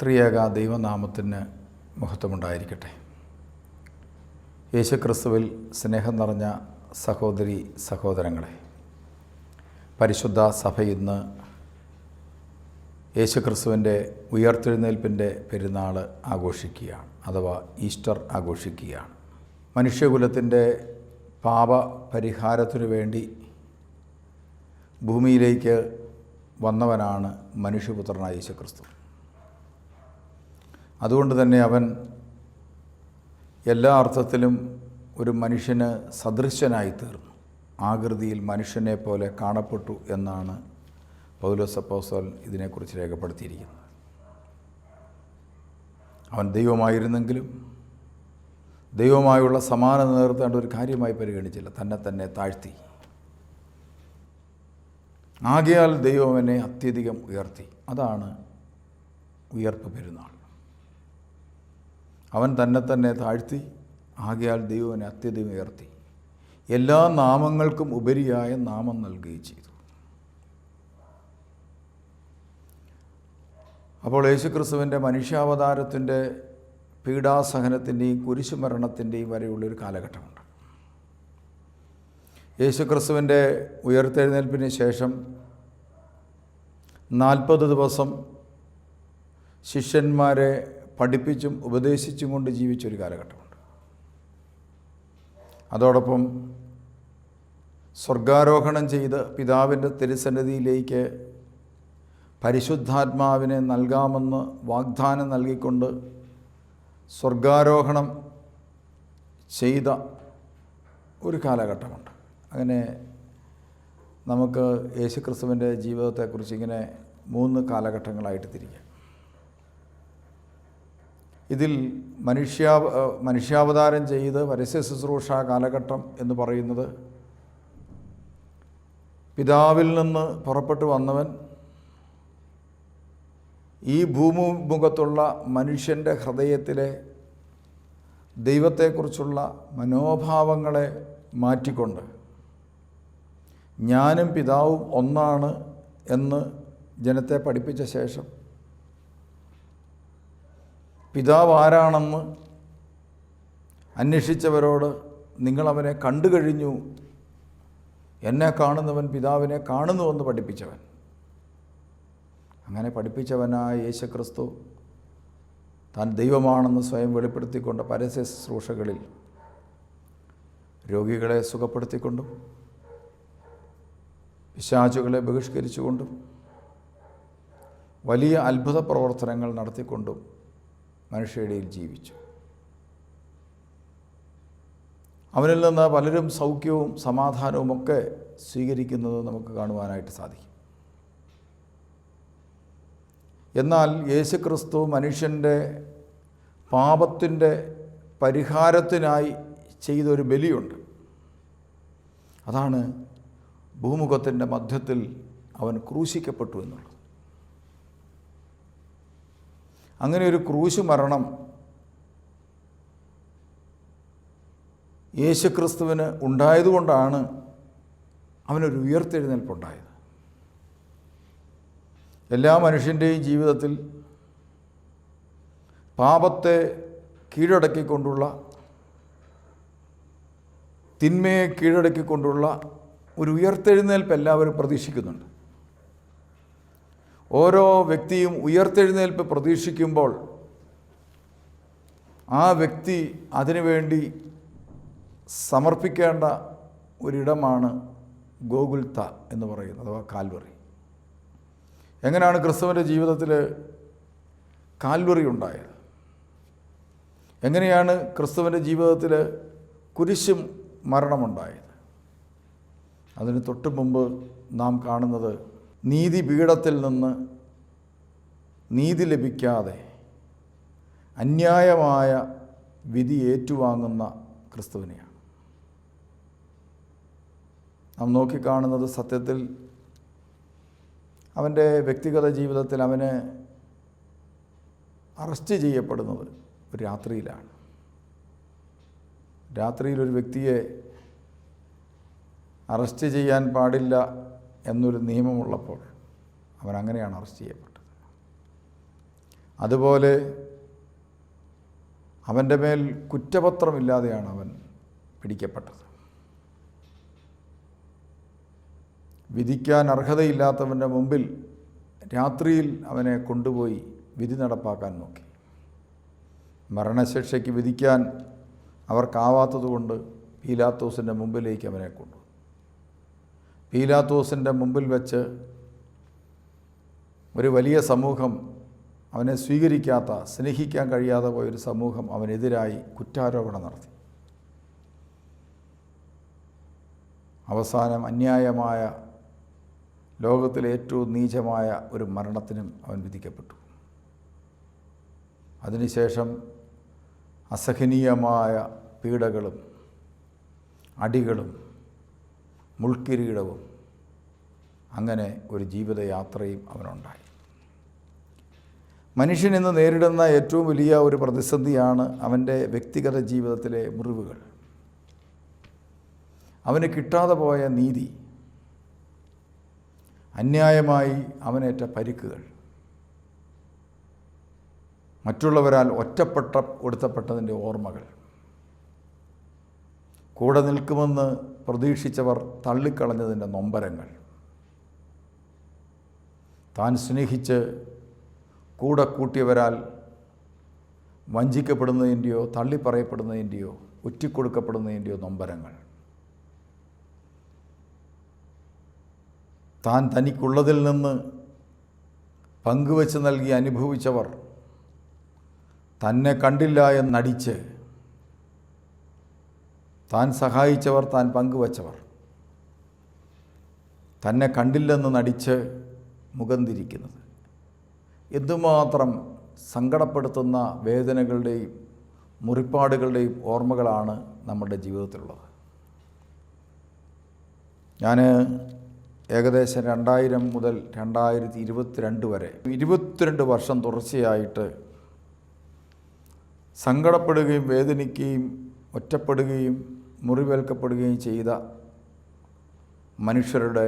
ത്രിയേക ദൈവനാമത്തിന് മഹത്വമുണ്ടായിരിക്കട്ടെ. യേശുക്രിസ്തുവിൽ സ്നേഹം നിറഞ്ഞ സഹോദരി സഹോദരങ്ങളെ, പരിശുദ്ധ സഭ ഇന്ന് യേശുക്രിസ്തുവിൻ്റെ ഉയർത്തെഴുന്നേൽപ്പിൻ്റെ പെരുന്നാൾ ആഘോഷിക്കുകയാണ്, അഥവാ ഈസ്റ്റർ ആഘോഷിക്കുകയാണ്. മനുഷ്യകുലത്തിൻ്റെ പാപപരിഹാരത്തിനു വേണ്ടി ഭൂമിയിലേക്ക് വന്നവനാണ് മനുഷ്യപുത്രനായ യേശുക്രിസ്തു. അതുകൊണ്ട് തന്നെ അവൻ എല്ലാ അർത്ഥത്തിലും ഒരു മനുഷ്യന് സദൃശനായി തീർന്നു. ആകൃതിയിൽ മനുഷ്യനെ പോലെ കാണപ്പെട്ടു എന്നാണ് പൗലോസ് അപ്പോസ്തലൻ ഇതിനെക്കുറിച്ച് രേഖപ്പെടുത്തിയിരിക്കുന്നത്. അവൻ ദൈവമായിരുന്നെങ്കിലും ദൈവമായുള്ള സമാനത നിലനിർത്തേണ്ട ഒരു കാര്യമായി പരിഗണിച്ചില്ല, തന്നെ താഴ്ത്തി. ആകയാൽ ദൈവം അവനെ അത്യധികം ഉയർത്തി. അതാണ് ഉയർപ്പ് പെരുന്നാൾ. അവൻ തന്നെ താഴ്ത്തി, ആകയാൽ ദൈവം അവനെ അത്യധികം ഉയർത്തി. എല്ലാ നാമങ്ങൾക്കും ഉപരിയായ നാമം നൽകുകയും ചെയ്തു. അപ്പോൾ യേശുക്രിസ്തുവിൻ്റെ മനുഷ്യാവതാരത്തിൻ്റെ പീഡാസഹനത്തിൻ്റെയും കുരിശുമരണത്തിൻ്റെയും വരെയുള്ളൊരു കാലഘട്ടമുണ്ട്. യേശുക്രിസ്തുവിൻ്റെ ഉയർത്തെഴുന്നേൽപ്പിന് ശേഷം 40 ദിവസം ശിഷ്യന്മാരെ പഠിപ്പിച്ചും ഉപദേശിച്ചും കൊണ്ട് ജീവിച്ചൊരു കാലഘട്ടമുണ്ട്. അതോടൊപ്പം സ്വർഗാരോഹണം ചെയ്ത് പിതാവിൻ്റെ തിരുസന്നിധിയിലേക്ക് പരിശുദ്ധാത്മാവിനെ നൽകാമെന്ന് വാഗ്ദാനം നൽകിക്കൊണ്ട് സ്വർഗാരോഹണം ചെയ്ത ഒരു കാലഘട്ടമുണ്ട്. അങ്ങനെ നമുക്ക് യേശുക്രിസ്തുവിൻ്റെ ജീവിതത്തെക്കുറിച്ച് ഇങ്ങനെ 3 കാലഘട്ടങ്ങളായിട്ട് തിരിക്കാം. ഇതിൽ മനുഷ്യാവതാരം ചെയ്ത് പരസ്യ ശുശ്രൂഷ കാലഘട്ടം എന്ന് പറയുന്നത് പിതാവിൽ നിന്ന് പുറപ്പെട്ടു വന്നവൻ ഈ ഭൂമുഖത്തുള്ള മനുഷ്യൻ്റെ ഹൃദയത്തിലെ ദൈവത്തെക്കുറിച്ചുള്ള മനോഭാവങ്ങളെ മാറ്റിക്കൊണ്ട് ഞാനും പിതാവും ഒന്നാണ് എന്ന് ജനത്തെ പഠിപ്പിച്ച ശേഷം പിതാവ് ആരാണെന്ന് അന്വേഷിച്ചവരോട് നിങ്ങളവനെ കണ്ടു കഴിഞ്ഞു, എന്നെ കാണുന്നവൻ പിതാവിനെ കാണുന്നുവെന്ന് പഠിപ്പിച്ചവൻ. അങ്ങനെ പഠിപ്പിച്ചവനായ യേശുക്രിസ്തു താൻ ദൈവമാണെന്ന് സ്വയം വെളിപ്പെടുത്തിക്കൊണ്ട് പരസ്യ ശുശ്രൂഷകളിൽ രോഗികളെ സുഖപ്പെടുത്തിക്കൊണ്ടും പിശാചുകളെ ബഹിഷ്കരിച്ചുകൊണ്ടും വലിയ അത്ഭുത പ്രവർത്തനങ്ങൾ നടത്തിക്കൊണ്ടും മനുഷ്യയിടയിൽ ജീവിച്ചു. അവനിൽ നിന്ന് പലരും സൗഖ്യവും സമാധാനവും ഒക്കെ സ്വീകരിക്കുന്നത് നമുക്ക് കാണുവാനായിട്ട് സാധിക്കും. എന്നാൽ യേശുക്രിസ്തു മനുഷ്യൻ്റെ പാപത്തിൻ്റെ പരിഹാരത്തിനായി ചെയ്തൊരു ബലിയുണ്ട്. അതാണ് ഭൂമുഖത്തിൻ്റെ മധ്യത്തിൽ അവൻ ക്രൂശിക്കപ്പെട്ടു എന്നുള്ളത്. അങ്ങനെ ഒരു ക്രൂശ് മരണം യേശുക്രിസ്തുവിന് ഉണ്ടായതുകൊണ്ടാണ് അവനൊരു ഉയർത്തെഴുന്നേൽപ്പുണ്ടായത്. എല്ലാ മനുഷ്യൻ്റെയും ജീവിതത്തിൽ പാപത്തെ കീഴടക്കിക്കൊണ്ടുള്ള, തിന്മയെ കീഴടക്കിക്കൊണ്ടുള്ള ഒരു ഉയർത്തെഴുന്നേൽപ്പ് എല്ലാവരും പ്രതീക്ഷിക്കുന്നുണ്ട്. ഓരോ വ്യക്തിയും ഉയർത്തെഴുന്നേൽപ്പ് പ്രതീക്ഷിക്കുമ്പോൾ ആ വ്യക്തി അതിനുവേണ്ടി സമർപ്പിക്കേണ്ട ഒരിടമാണ് ഗോകുൽത്ത എന്ന് പറയുന്നത്, അഥവാ കാൽവറി. എങ്ങനെയാണ് ക്രിസ്തുവിൻ്റെ ജീവിതത്തിൽ കാൽവറി ഉണ്ടായത്? എങ്ങനെയാണ് ക്രിസ്തുവിൻ്റെ ജീവിതത്തിൽ കുരിശും മരണമുണ്ടായത്? അതിന് തൊട്ട് മുമ്പ് നാം കാണുന്നത് നീതിപീഠത്തിൽ നിന്ന് നീതി ലഭിക്കാതെ അന്യായമായ വിധി ഏറ്റുവാങ്ങുന്ന ക്രിസ്തുവിനെയാണ് നാം നോക്കിക്കാണുന്നത്. സത്യത്തിൽ അവൻ്റെ വ്യക്തിഗത ജീവിതത്തിൽ അവന് അറസ്റ്റ് ചെയ്യപ്പെടുന്നത് ഒരു രാത്രിയിലാണ്. രാത്രിയിൽ ഒരു വ്യക്തിയെ അറസ്റ്റ് ചെയ്യാൻ പാടില്ല എന്നൊരു നിയമമുള്ളപ്പോൾ അവൻ അങ്ങനെയാണ് അറസ്റ്റ് ചെയ്യപ്പെട്ടത്. അതുപോലെ അവൻ്റെ മേൽ കുറ്റപത്രമില്ലാതെയാണ് അവൻ പിടിക്കപ്പെട്ടത്. വിധിക്കാൻ അർഹതയില്ലാത്തവൻ്റെ മുമ്പിൽ രാത്രിയിൽ അവനെ കൊണ്ടുപോയി വിധി നടപ്പാക്കാൻ നോക്കി. മരണശിക്ഷയ്ക്ക് വിധിക്കാൻ അവർക്കാവാത്തതുകൊണ്ട് പീലാത്തോസിൻ്റെ മുമ്പിലേക്ക് അവനെ കൊണ്ടു. പീലാത്തോസിൻ്റെ മുമ്പിൽ വെച്ച് ഒരു വലിയ സമൂഹം, അവനെ സ്വീകരിക്കാത്ത, സ്നേഹിക്കാൻ കഴിയാതെ പോയൊരു സമൂഹം അവനെതിരായി കുറ്റാരോപണം നടത്തി. അവസാനം അന്യായമായ, ലോകത്തിലെ ഏറ്റവും നീചമായ ഒരു മരണത്തിനും അവൻ വിധിക്കപ്പെട്ടു. അതിനുശേഷം അസഹനീയമായ പീഡകളും അടികളും മുൾക്കിരീടവും അങ്ങനെ ഒരു ജീവിതയാത്രയും അവനുണ്ടായി. മനുഷ്യൻ ഇന്ന് നേരിടുന്ന ഏറ്റവും വലിയ ഒരു പ്രതിസന്ധിയാണ് അവൻ്റെ വ്യക്തിഗത ജീവിതത്തിലെ മുറിവുകൾ, അവന് കിട്ടാതെ പോയ നീതി, അന്യായമായി അവനേറ്റ പരിക്കുകൾ, മറ്റുള്ളവരാൽ ഒറ്റപ്പെട്ടതിൻ്റെ ഓർമ്മകൾ, കൂടെ നിൽക്കുമെന്ന് പ്രതീക്ഷിച്ചവർ തള്ളിക്കളഞ്ഞതിൻ്റെ നൊമ്പരങ്ങൾ, താൻ സ്നേഹിച്ച് കൂടെ കൂട്ടിയവരാൽ വഞ്ചിക്കപ്പെടുന്നതിൻ്റെയോ തള്ളിപ്പറയപ്പെടുന്നതിൻ്റെയോ ഒറ്റിക്കൊടുക്കപ്പെടുന്നതിൻ്റെയോ നൊമ്പരങ്ങൾ, താൻ തനിക്കുള്ളതിൽ നിന്ന് പങ്കുവെച്ച് നൽകി അനുഭവിച്ചവർ തന്നെ കണ്ടില്ല എന്നടിച്ച്, താൻ സഹായിച്ചവർ, താൻ പങ്കുവച്ചവർ തന്നെ കണ്ടില്ലെന്ന് നടിച്ച് മുഖം തിരിക്കുന്നത്, എന്തുമാത്രം സങ്കടപ്പെടുത്തുന്ന വേദനകളുടെയും മുറിപ്പാടുകളുടെയും ഓർമ്മകളാണ് നമ്മുടെ ജീവിതത്തിലുള്ളത്. ഞാൻ ഏകദേശം 2000 മുതൽ 2022 വരെ 22 വർഷം തുടർച്ചയായിട്ട് സങ്കടപ്പെടുകയും വേദനിക്കുകയും ഒറ്റപ്പെടുകയും മുറിവേൽക്കപ്പെടുകയും ചെയ്ത മനുഷ്യരുടെ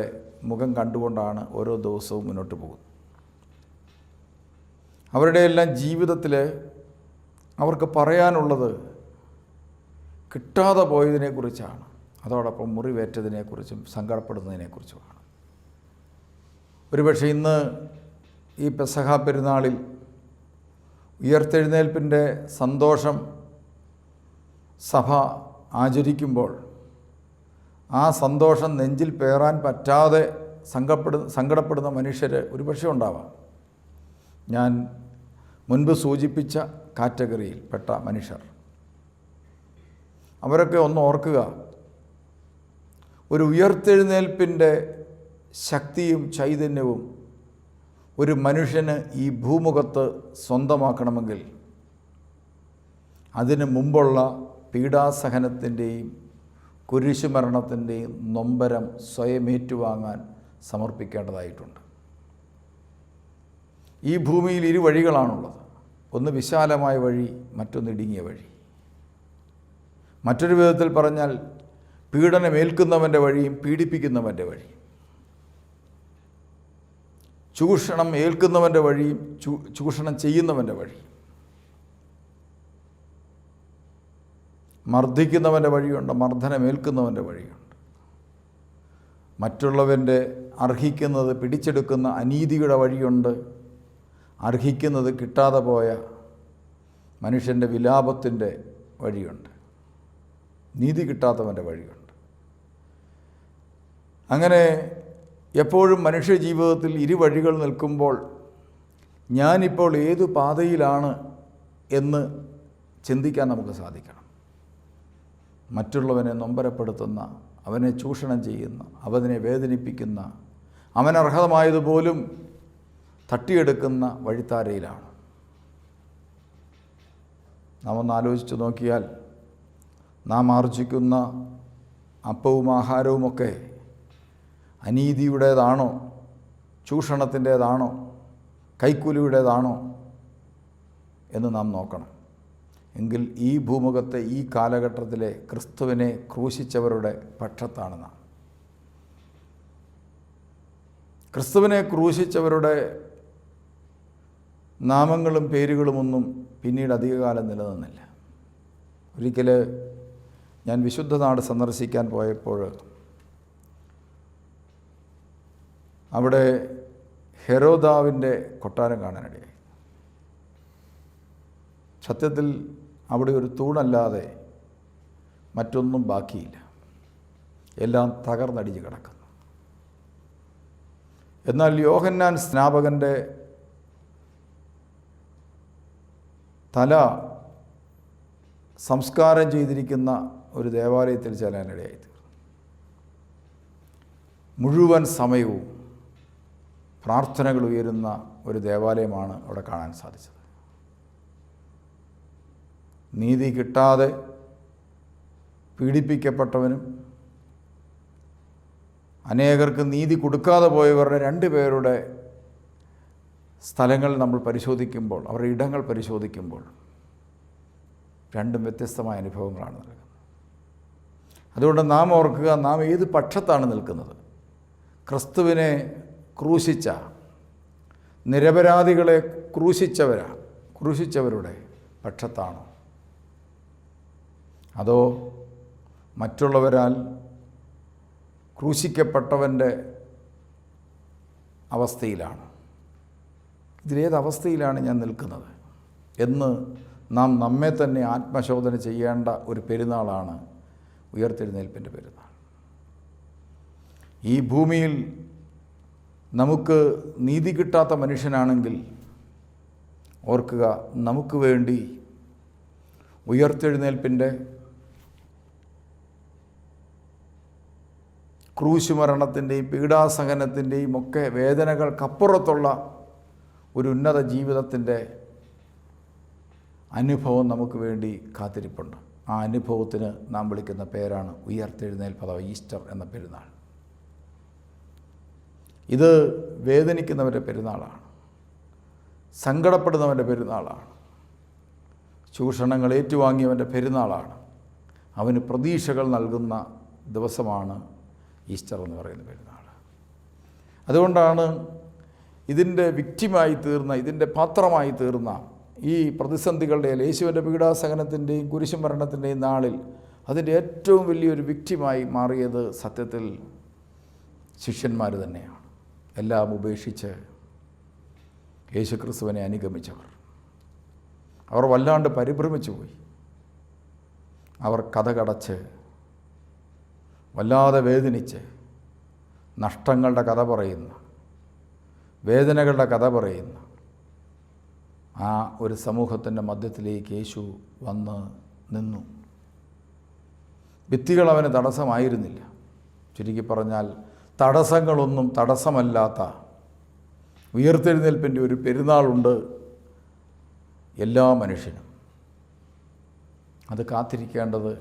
മുഖം കണ്ടുകൊണ്ടാണ് ഓരോ ദിവസവും മുന്നോട്ട് പോകുന്നത്. അവരുടെ എല്ലാം ജീവിതത്തിൽ അവർക്ക് പറയാനുള്ളത് കിട്ടാതെ പോയതിനെക്കുറിച്ചാണ്, അതോടൊപ്പം മുറിവേറ്റതിനെക്കുറിച്ചും സങ്കടപ്പെടുന്നതിനെക്കുറിച്ചുമാണ്. ഒരുപക്ഷെ ഇന്ന് ഈ പെസഹ പെരുന്നാളിൽ ഉയർത്തെഴുന്നേൽപ്പിൻ്റെ സന്തോഷം സഭ ആചരിക്കുമ്പോൾ ആ സന്തോഷം നെഞ്ചിൽ പേറാൻ പറ്റാതെ സങ്കടപ്പെടുന്ന മനുഷ്യർ ഒരുപക്ഷെ ഉണ്ടാവാം. ഞാൻ മുൻപ് സൂചിപ്പിച്ച കാറ്റഗറിയിൽ പെട്ട മനുഷ്യർ, അവരൊക്കെ ഒന്ന് ഓർക്കുക, ഒരു ഉയർത്തെഴുന്നേൽപ്പിൻ്റെ ശക്തിയും ചൈതന്യവും ഒരു മനുഷ്യന് ഈ ഭൂമുഖത്ത് സ്വന്തമാക്കണമെങ്കിൽ അതിന് മുമ്പുള്ള പീഡാസഹനത്തിൻ്റെയും കുരിശുമരണത്തിൻ്റെയും നൊമ്പരം സ്വയം ഏറ്റുവാങ്ങാൻ സമർപ്പിക്കേണ്ടതായിട്ടുണ്ട്. ഈ ഭൂമിയിൽ 2 വഴികളാണുള്ളത്. ഒന്ന് വിശാലമായ വഴി, മറ്റൊന്ന് ഇടുങ്ങിയ വഴി. മറ്റൊരു വിധത്തിൽ പറഞ്ഞാൽ പീഡനമേൽക്കുന്നവൻ്റെ വഴിയും പീഡിപ്പിക്കുന്നവൻ്റെ വഴിയും, ചൂഷണം ഏൽക്കുന്നവൻ്റെ വഴിയും ചൂഷണം ചെയ്യുന്നവൻ്റെ വഴിയും, മർദ്ദിക്കുന്നവൻ്റെ വഴിയുണ്ട്, മർദ്ദനമേൽക്കുന്നവൻ്റെ വഴിയുണ്ട്. മറ്റുള്ളവൻ്റെ അർഹിക്കുന്നത് പിടിച്ചെടുക്കുന്ന അനീതിയുടെ വഴിയുണ്ട്, അർഹിക്കുന്നത് കിട്ടാതെ പോയ മനുഷ്യൻ്റെ വിലാപത്തിൻ്റെ വഴിയുണ്ട്, നീതി കിട്ടാത്തവൻ്റെ വഴിയുണ്ട്. അങ്ങനെ എപ്പോഴും മനുഷ്യ ജീവിതത്തിൽ 2 വഴികൾ നിൽക്കുമ്പോൾ ഞാനിപ്പോൾ ഏതു പാതയിലാണ് എന്ന് ചിന്തിക്കാൻ നമുക്ക് സാധിക്കണം. മറ്റുള്ളവനെ നൊമ്പരപ്പെടുത്തുന്ന, അവനെ ചൂഷണം ചെയ്യുന്ന, അവനെ വേദനിപ്പിക്കുന്ന, അവനർഹതമായതുപോലും തട്ടിയെടുക്കുന്ന വഴിത്താരയിലാണ്. നാം ഒന്ന് ആലോചിച്ച് നോക്കിയാൽ നാം ആർജിക്കുന്ന അപ്പവും ആഹാരവുമൊക്കെ അനീതിയുടേതാണോ, ചൂഷണത്തിൻ്റേതാണോ, കൈക്കൂലിയുടേതാണോ എന്ന് നാം നോക്കണം. എങ്കിൽ ഈ ഭൂമുഖത്തെ ഈ കാലഘട്ടത്തിലെ ക്രിസ്തുവിനെ ക്രൂശിച്ചവരുടെ പക്ഷത്താണ് നാം. ക്രിസ്തുവിനെ ക്രൂശിച്ചവരുടെ നാമങ്ങളും പേരുകളുമൊന്നും പിന്നീട് അധികകാലം നിലനിന്നില്ല. ഒരിക്കൽ ഞാൻ വിശുദ്ധ നാട് സന്ദർശിക്കാൻ പോയപ്പോൾ അവിടെ ഹെരോദാവിൻ്റെ കൊട്ടാരം കാണാനിടയായി. സത്യത്തിൽ അവിടെ ഒരു തൂണല്ലാതെ മറ്റൊന്നും ബാക്കിയില്ല, എല്ലാം തകർന്നടിച്ച് കിടക്കുന്നു. എന്നാൽ യോഹന്നാൻ സ്നാപകൻ്റെ തല സംസ്കാരം ചെയ്തിരിക്കുന്ന ഒരു ദേവാലയത്തിൽ ചെല്ലാനിടയായി. മുഴുവൻ സമയവും പ്രാർത്ഥനകൾ ഉയരുന്ന ഒരു ദേവാലയമാണ് അവിടെ കാണാൻ സാധിച്ചത്. നീതി കിട്ടാതെ പീഡിപ്പിക്കപ്പെട്ടവനും അനേകർക്ക് നീതി കൊടുക്കാതെ പോയവരുടെ 2 പേരുടെ സ്ഥലങ്ങൾ നമ്മൾ പരിശോധിക്കുമ്പോൾ, അവരുടെ ഇടങ്ങൾ പരിശോധിക്കുമ്പോൾ രണ്ടും വ്യത്യസ്തമായ അനുഭവങ്ങളാണ് നൽകുന്നത്. അതുകൊണ്ട് നാം ഓർക്കുക, നാം ഏത് പക്ഷത്താണ് നിൽക്കുന്നത്? ക്രിസ്തുവിനെ ക്രൂശിച്ച, നിരപരാധികളെ ക്രൂശിച്ചവരുടെ പക്ഷത്താണോ? അതോ മറ്റുള്ളവരാൽ ക്രൂശിക്കപ്പെട്ടവൻ്റെ അവസ്ഥയിലാണ്? ഇതിലേത് അവസ്ഥയിലാണ് ഞാൻ നിൽക്കുന്നത് എന്ന് നാം നമ്മെ തന്നെ ആത്മശോധന ചെയ്യേണ്ട ഒരു പെരുന്നാളാണ് ഉയർത്തെഴുന്നേൽപ്പിൻ്റെ പെരുന്നാൾ. ഈ ഭൂമിയിൽ നമുക്ക് നീതി കിട്ടാത്ത മനുഷ്യനാണെങ്കിൽ ഓർക്കുക, നമുക്ക് വേണ്ടി ഉയർത്തെഴുന്നേൽപ്പിൻ്റെ ക്രൂശുമരണത്തിൻ്റെയും പീഡാസഹനത്തിൻ്റെയും ഒക്കെ വേദനകൾക്കപ്പുറത്തുള്ള ഒരു ഉന്നത ജീവിതത്തിൻ്റെ അനുഭവം നമുക്ക് വേണ്ടി കാത്തിരിപ്പുണ്ട്. ആ അനുഭവത്തിന് നാം വിളിക്കുന്ന പേരാണ് ഉയർത്തെഴുന്നേൽപ്പ് അഥവാ ഈസ്റ്റർ എന്ന പെരുന്നാൾ. ഇത് വേദനിക്കുന്നവൻ്റെ പെരുന്നാളാണ്, സങ്കടപ്പെടുന്നവൻ്റെ പെരുന്നാളാണ്, ചൂഷണങ്ങൾ ഏറ്റുവാങ്ങിയവൻ്റെ പെരുന്നാളാണ്. അവന് പ്രതീക്ഷകൾ നൽകുന്ന ദിവസമാണ് ഈസ്റ്റർ എന്ന് പറയുന്ന പെരുന്നാൾ. അതുകൊണ്ടാണ് ഇതിൻ്റെ വിക്റ്റിമായി തീർന്ന, ഇതിൻ്റെ പാത്രമായി തീർന്ന ഈ പ്രതിസന്ധികളുടെ യേശുവിൻ്റെ പീഡാസഹനത്തിൻ്റെയും കുരിശുമരണത്തിൻ്റെയും നാളിൽ അതിൻ്റെ ഏറ്റവും വലിയൊരു വിക്റ്റിമായി മാറിയത് സത്യത്തിൽ ശിഷ്യന്മാർ തന്നെയാണ്. എല്ലാം ഉപേക്ഷിച്ച് യേശുക്രിസ്തുവിനെ അനുഗമിച്ചവർ. അവർ വല്ലാണ്ട് പരിഭ്രമിച്ചു പോയി. അവർ കഥകടച്ച് വല്ലാതെ വേദനിച്ച് നഷ്ടങ്ങളുടെ കഥ പറയുന്ന, വേദനകളുടെ കഥ പറയുന്ന ആ ഒരു സമൂഹത്തിൻ്റെ മധ്യത്തിലേക്ക് യേശു വന്ന് നിന്നു. ഭിത്തികൾ അവന് തടസ്സമായിരുന്നില്ല. ചുരുക്കി പറഞ്ഞാൽ തടസ്സങ്ങളൊന്നും തടസ്സമല്ലാത്ത ഉയർത്തെഴുന്നേൽപ്പിൻ്റെ ഒരു പെരുന്നാളുണ്ട് എല്ലാ മനുഷ്യനും. അത് കാത്തിരിക്കേണ്ടത്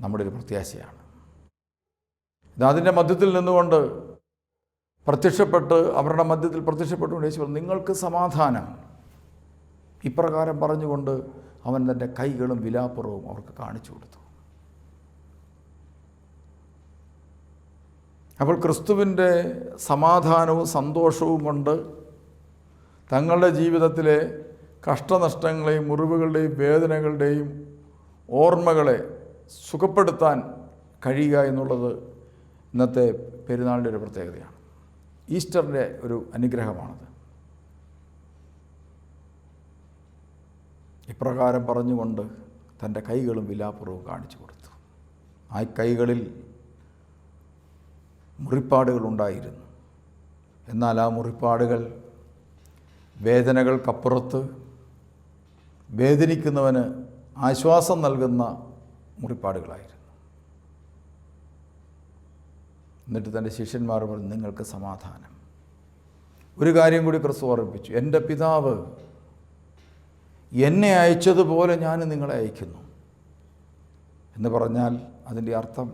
നമ്മുടെ ഒരു പ്രത്യാശയാണ്. അതിൻ്റെ മധ്യത്തിൽ നിന്നുകൊണ്ട് അവരുടെ മധ്യത്തിൽ പ്രത്യക്ഷപ്പെട്ടുകൊണ്ട് യേശു പറഞ്ഞു, നിങ്ങൾക്ക് സമാധാനം. ഇപ്രകാരം പറഞ്ഞുകൊണ്ട് അവൻ തൻ്റെ കൈകളും വിലാപ്പുറവും അവർക്ക് കാണിച്ചു കൊടുത്തു. അപ്പോൾ ക്രിസ്തുവിൻ്റെ സമാധാനവും സന്തോഷവും കൊണ്ട് തങ്ങളുടെ ജീവിതത്തിലെ കഷ്ടനഷ്ടങ്ങളെയും മുറിവുകളുടെയും വേദനകളുടെയും ഓർമ്മകളെ സുഖപ്പെടുത്താൻ കഴിയുക എന്നുള്ളത് ഇന്നത്തെ പെരുന്നാളിൻ്റെ ഒരു പ്രത്യേകതയാണ്. ഈസ്റ്ററിൻ്റെ ഒരു അനുഗ്രഹമാണത്. ഇപ്രകാരം പറഞ്ഞുകൊണ്ട് തൻ്റെ കൈകളും വിലാപ്പുറവും കാണിച്ചു കൊടുത്തു. ആ കൈകളിൽ മുറിപ്പാടുകളുണ്ടായിരുന്നു. എന്നാൽ ആ മുറിപ്പാടുകൾ വേദനകൾക്കപ്പുറത്ത് വേദനിക്കുന്നവന് ആശ്വാസം നൽകുന്ന മുറിപ്പാടുകളായിരുന്നു. എന്നിട്ട് തൻ്റെ ശിഷ്യന്മാർ പറഞ്ഞു, നിങ്ങൾക്ക് സമാധാനം. ഒരു കാര്യം കൂടി ക്രിസ്തു ഓർമ്മിപ്പിച്ചു, എൻ്റെ പിതാവ് എന്നെ അയച്ചതുപോലെ ഞാൻ നിങ്ങളെ അയക്കുന്നു എന്ന് പറഞ്ഞാൽ അതിൻ്റെ അർത്ഥം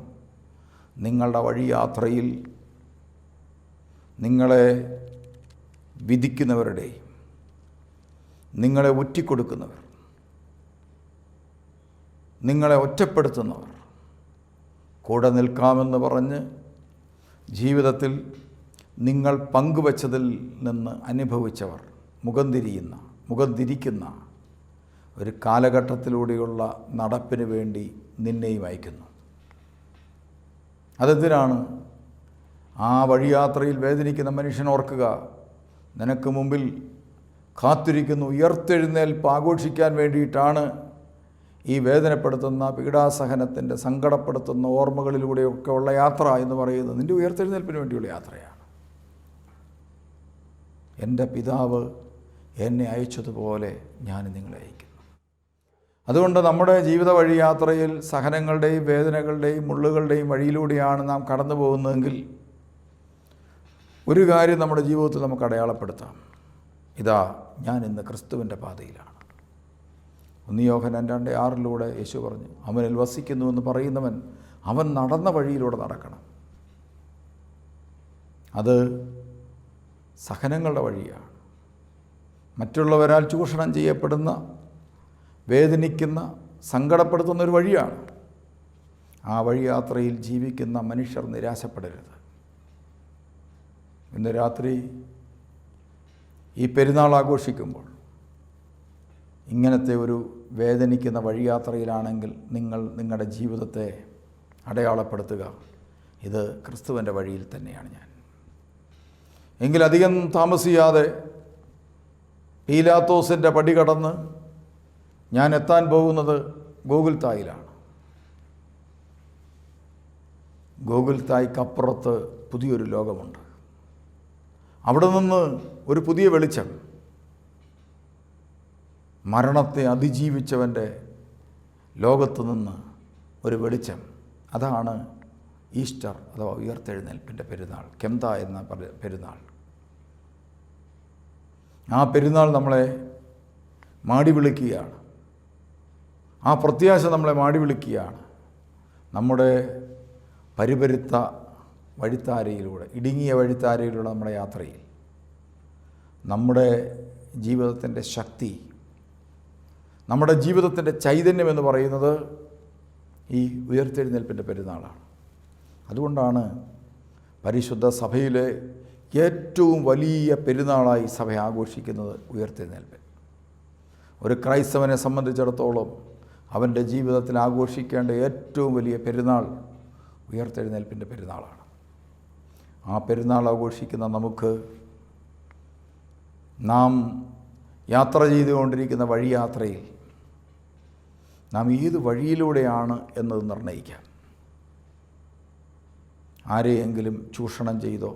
നിങ്ങളുടെ വഴിയാത്രയിൽ നിങ്ങളെ വിധിക്കുന്നവരുടെയും നിങ്ങളെ ഒറ്റിക്കൊടുക്കുന്നവർ, നിങ്ങളെ ഒറ്റപ്പെടുത്തുന്നവർ, കൂടെ നിൽക്കാമെന്ന് പറഞ്ഞ് ജീവിതത്തിൽ നിങ്ങൾ പങ്കുവച്ചതിൽ നിന്ന് അനുഭവിച്ചവർ, മുഖം തിരിക്കുന്ന ഒരു കാലഘട്ടത്തിലൂടെയുള്ള നടപ്പിന് വേണ്ടി നിന്നെയും അയക്കുന്നു. അതെന്തിനാണ്? ആ വഴിയാത്രയിൽ വേദനിക്കുന്ന മനുഷ്യൻ ഓർക്കുക, നിനക്ക് മുമ്പിൽ കാത്തിരിക്കുന്നു ഉയർത്തെഴുന്നേൽപ്പ് ആഘോഷിക്കാൻ വേണ്ടിയിട്ടാണ് ഈ വേദനപ്പെടുത്തുന്ന പീഡാസഹനത്തിൻ്റെ സങ്കടപ്പെടുത്തുന്ന ഓർമ്മകളിലൂടെയൊക്കെ ഉള്ള യാത്ര എന്ന് പറയുന്നത് നിൻ്റെ ഉയർത്തെഴുന്നേൽപ്പിന് വേണ്ടിയുള്ള യാത്രയാണ്. എൻ്റെ പിതാവ് എന്നെ അയച്ചതുപോലെ ഞാൻ നിങ്ങളെ അയക്കുന്നു. അതുകൊണ്ട് നമ്മുടെ ജീവിത വഴിയാത്രയിൽ സഹനങ്ങളുടെയും വേദനകളുടെയും മുള്ളുകളുടെയും വഴിയിലൂടെയാണ് നാം കടന്നു പോകുന്നതെങ്കിൽ ഒരു കാര്യം നമ്മുടെ ജീവിതത്തിൽ നമുക്ക് അടയാളപ്പെടുത്താം. ഇതാ, ഞാൻ ഇന്ന് ക്രിസ്തുവിൻ്റെ പാതയിലാണ്. 1 യോഹന്നാൻ 2:6 യേശു പറഞ്ഞു, അവനിൽ വസിക്കുന്നുവെന്ന് പറയുന്നവൻ അവൻ നടന്ന വഴിയിലൂടെ നടക്കണം. അത് സഹനങ്ങളുടെ വഴിയാണ്. മറ്റുള്ളവരാൽ ചൂഷണം ചെയ്യപ്പെടുന്ന, വേദനിക്കുന്ന, സങ്കടപ്പെടുത്തുന്ന ഒരു വഴിയാണ്. ആ വഴിയാത്രയിൽ ജീവിക്കുന്ന മനുഷ്യർ നിരാശപ്പെടരുത്. ഇന്ന് രാത്രി ഈ പെരുന്നാൾ ആഘോഷിക്കുമ്പോൾ ഇങ്ങനത്തെ ഒരു വേദനിക്കുന്ന വഴിയാത്രയിലാണെങ്കിൽ നിങ്ങളുടെ ജീവിതത്തെ അടയാളപ്പെടുത്തുക, ഇത് ക്രിസ്തുവിൻ്റെ വഴിയിൽ തന്നെയാണ് ഞാൻ. എങ്കിൽ അധികം താമസിയാതെ പീലാത്തോസിൻ്റെ പടി കടന്ന് ഞാൻ എത്താൻ പോകുന്നത് ഗോകുൽത്തായിലാണ്. ഗോകുൽത്തായ്ക്കപ്പുറത്ത് പുതിയൊരു ലോകമുണ്ട്. അവിടെ നിന്ന് ഒരു പുതിയ വെളിച്ചം, മരണത്തെ അതിജീവിച്ചവൻ്റെ ലോകത്തു നിന്ന് ഒരു വെളിച്ചം. അതാണ് ഈസ്റ്റർ അഥവാ ഉയർത്തെഴുന്നേൽപ്പിൻ്റെ പെരുന്നാൾ, കെംത എന്ന പെരുന്നാൾ. ആ പെരുന്നാൾ നമ്മളെ മാടി വിളിക്കുകയാണ്. ആ പ്രത്യാശ നമ്മളെ മാടി വിളിക്കുകയാണ്. നമ്മുടെ പരിപരുത്ത വഴിത്താരയിലൂടെ, ഇടുങ്ങിയ വഴിത്താരയിലൂടെ നമ്മുടെ യാത്രയിൽ നമ്മുടെ ജീവിതത്തിൻ്റെ ശക്തി, നമ്മുടെ ജീവിതത്തിൻ്റെ ചൈതന്യം എന്ന് പറയുന്നത് ഈ ഉയർത്തെഴുന്നേൽപ്പിൻ്റെ പെരുന്നാളാണ്. അതുകൊണ്ടാണ് പരിശുദ്ധ സഭയിലെ ഏറ്റവും വലിയ പെരുന്നാളായി സഭ ആഘോഷിക്കുന്നത് ഉയർത്തെഴുന്നേൽപ്പ്. ഒരു ക്രൈസ്തവനെ സംബന്ധിച്ചിടത്തോളം അവൻ്റെ ജീവിതത്തിൽ ആഘോഷിക്കേണ്ട ഏറ്റവും വലിയ പെരുന്നാൾ ഉയർത്തെഴുന്നേൽപ്പിൻ്റെ പെരുന്നാളാണ്. ആ പെരുന്നാൾ ആഘോഷിക്കുന്ന നമുക്ക് നാം യാത്ര ചെയ്തുകൊണ്ടിരിക്കുന്ന വഴിയാത്രയിൽ നാം ഏത് വഴിയിലൂടെയാണ് എന്നത് നിർണ്ണയിക്കാം. ആരെയെങ്കിലും ചൂഷണം ചെയ്തോ,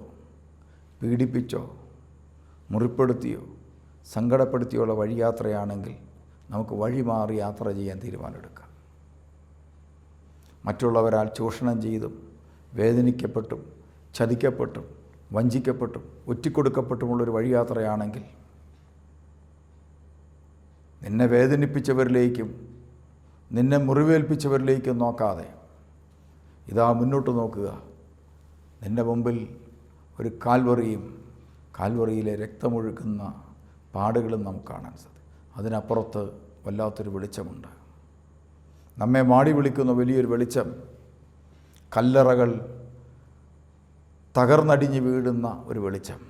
പീഡിപ്പിച്ചോ, മുറിപ്പെടുത്തിയോ, സങ്കടപ്പെടുത്തിയോ ഉള്ള വഴിയാത്രയാണെങ്കിൽ നമുക്ക് വഴി മാറി യാത്ര ചെയ്യാൻ തീരുമാനമെടുക്കാം. മറ്റുള്ളവരാൽ ചൂഷണം ചെയ്തും വേദനിക്കപ്പെട്ടും ചതിക്കപ്പെട്ടും വഞ്ചിക്കപ്പെട്ടും ഒറ്റിക്കൊടുക്കപ്പെട്ടുമുള്ളൊരു വഴിയാത്രയാണെങ്കിൽ നിന്നെ വേദനിപ്പിച്ചവരിലേക്കും നിന്നെ മുറിവേൽപ്പിച്ചവരിലേക്കും നോക്കാതെ ഇതാ മുന്നോട്ട് നോക്കുക. നിൻ്റെ മുമ്പിൽ ഒരു കാൽവറിയും കാൽവറിയിലെ രക്തമൊഴുക്കുന്ന പാടുകളും നമുക്ക് കാണാൻ സാധിക്കും. അതിനപ്പുറത്ത് വല്ലാത്തൊരു വെളിച്ചമുണ്ട്. നമ്മെ മാടി വിളിക്കുന്ന വലിയൊരു വെളിച്ചം. കല്ലറകൾ തകർന്നടിഞ്ഞ് വീഴുന്ന ഒരു വെളിച്ചം.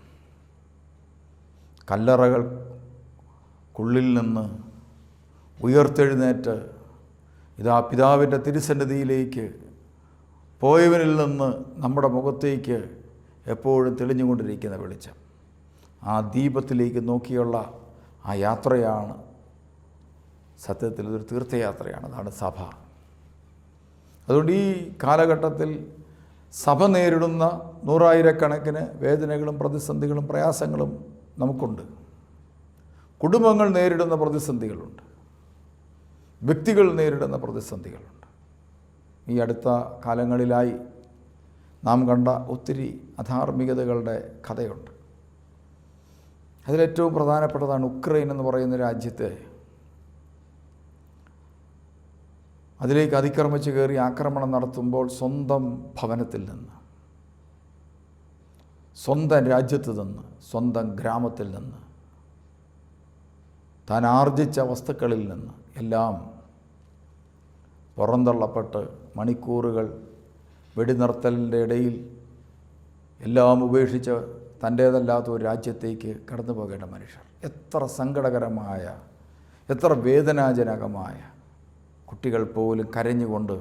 കല്ലറകൾക്കുള്ളിൽ നിന്ന് ഉയർത്തെഴുന്നേറ്റ് ഇതാ പിതാവിൻ്റെ തിരുസന്നിധിയിലേക്ക് പോയവനിൽ നിന്ന് നമ്മുടെ മുഖത്തേക്ക് എപ്പോഴും തെളിഞ്ഞുകൊണ്ടിരിക്കുന്ന വെളിച്ചം. ആ ദീപത്തിലേക്ക് നോക്കിയുള്ള ആ യാത്രയാണ് സത്യത്തിൽ ഇതൊരു തീർത്ഥയാത്രയാണ്. അതാണ് സഭ. അതുകൊണ്ട് ഈ കാലഘട്ടത്തിൽ സഭ നേരിടുന്ന നൂറായിരക്കണക്കിന് വേദനകളും പ്രതിസന്ധികളും പ്രയാസങ്ങളും നമുക്കുണ്ട്. കുടുംബങ്ങൾ നേരിടുന്ന പ്രതിസന്ധികളുണ്ട്. വ്യക്തികൾ നേരിടുന്ന പ്രതിസന്ധികളുണ്ട്. ഈ അടുത്ത കാലങ്ങളിലായി നാം കണ്ട ഒത്തിരി അധാർമികതകളുടെ കഥയുണ്ട്. അതിലേറ്റവും പ്രധാനപ്പെട്ടതാണ് ഉക്രൈൻ എന്ന് പറയുന്ന രാജ്യത്തെ അതിലേക്ക് അതിക്രമിച്ച് കയറി ആക്രമണം നടത്തുമ്പോൾ സ്വന്തം ഭവനത്തിൽ നിന്ന്, സ്വന്തം രാജ്യത്ത് നിന്ന്, സ്വന്തം ഗ്രാമത്തിൽ നിന്ന്, താൻ ആർജിച്ച വസ്തുക്കളിൽ നിന്ന് എല്ലാം പുറന്തള്ളപ്പെട്ട് മണിക്കൂറുകൾ വെടിനിർത്തലിൻ്റെ ഇടയിൽ എല്ലാം ഉപേക്ഷിച്ച് തൻ്റേതല്ലാത്ത ഒരു രാജ്യത്തേക്ക് കടന്നു പോകേണ്ട മനുഷ്യർ. എത്ര സങ്കടകരമായ, എത്ര വേദനാജനകമായ, കുട്ടികൾ പോലും കരഞ്ഞുകൊണ്ട്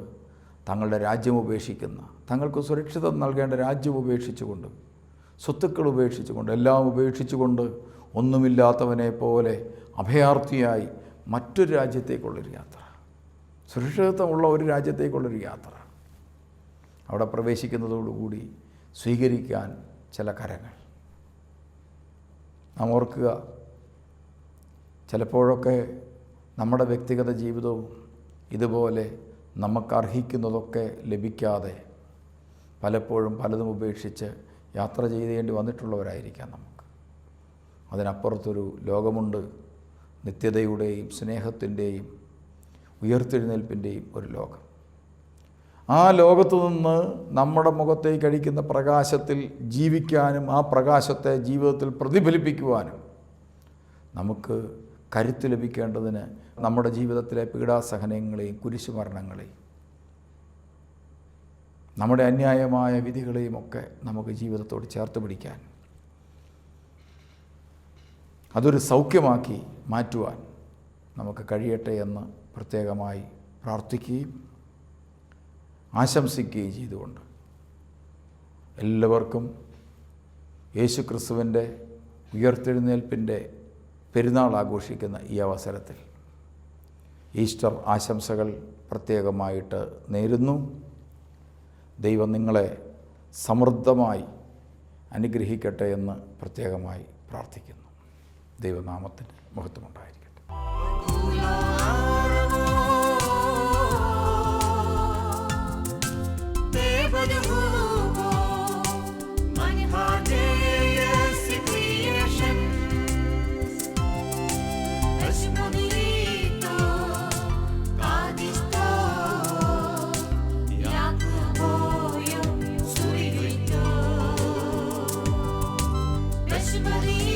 തങ്ങളുടെ രാജ്യം ഉപേക്ഷിക്കുന്ന, തങ്ങൾക്ക് സുരക്ഷിതം നൽകേണ്ട രാജ്യം ഉപേക്ഷിച്ചുകൊണ്ട്, സ്വത്തുക്കൾ ഉപേക്ഷിച്ചുകൊണ്ട്, എല്ലാം ഉപേക്ഷിച്ചുകൊണ്ട് ഒന്നുമില്ലാത്തവനെ പോലെ അഭയാർത്ഥിയായി മറ്റൊരു രാജ്യത്തേക്കുള്ളൊരു യാത്ര, സുരക്ഷിതത്വമുള്ള ഒരു രാജ്യത്തേക്കുള്ളൊരു യാത്ര. അവിടെ പ്രവേശിക്കുന്നതോടുകൂടി സ്വീകരിക്കാൻ ചില കരങ്ങൾ. നാം ഓർക്കുക, ചിലപ്പോഴൊക്കെ നമ്മുടെ വ്യക്തിഗത ജീവിതവും ഇതുപോലെ നമുക്ക് അർഹിക്കുന്നതൊക്കെ ലഭിക്കാതെ പലപ്പോഴും പലതും ഉപേക്ഷിച്ച് യാത്ര ചെയ്യേണ്ടി വന്നിട്ടുള്ളവരായിരിക്കാം നമുക്ക്. അതിനപ്പുറത്തൊരു ലോകമുണ്ട്, നിത്യതയുടെയും സ്നേഹത്തിൻ്റെയും ഉയർത്തെഴുന്നേൽപ്പിൻ്റെയും ഒരു ലോകം. ആ ലോകത്തു നിന്ന് നമ്മുടെ മുഖത്തേക്ക് അടിക്കുന്ന പ്രകാശത്തിൽ ജീവിക്കാനും ആ പ്രകാശത്തെ ജീവിതത്തിൽ പ്രതിഫലിപ്പിക്കുവാനും നമുക്ക് കരുത്ത് ലഭിക്കേണ്ടതിന് നമ്മുടെ ജീവിതത്തിലെ പീഡാസഹനങ്ങളെയും കുരിശുമരണങ്ങളെയും നമ്മുടെ അന്യായമായ വിധികളെയും ഒക്കെ നമുക്ക് ജീവിതത്തോട് ചേർത്ത് പിടിക്കാൻ, അതൊരു സൗഖ്യമാക്കി മാറ്റുവാൻ നമുക്ക് കഴിയട്ടെ എന്ന് പ്രത്യേകമായി പ്രാർത്ഥിക്കുകയും ആശംസിക്കുകയും ചെയ്തുകൊണ്ട് എല്ലാവർക്കും യേശുക്രിസ്തുവിൻ്റെ ഉയർത്തെഴുന്നേൽപ്പിൻ്റെ പെരുന്നാൾ ആഘോഷിക്കുന്ന ഈ അവസരത്തിൽ ഈസ്റ്റർ ആശംസകൾ പ്രത്യേകമായിട്ട് നേരുന്നു. ദൈവം നിങ്ങളെ സമൃദ്ധമായി അനുഗ്രഹിക്കട്ടെ എന്ന് പ്രത്യേകമായി പ്രാർത്ഥിക്കുന്നു. ദൈവനാമത്തിന് മഹത്വമുണ്ടായിരിക്കട്ടെ. Somebody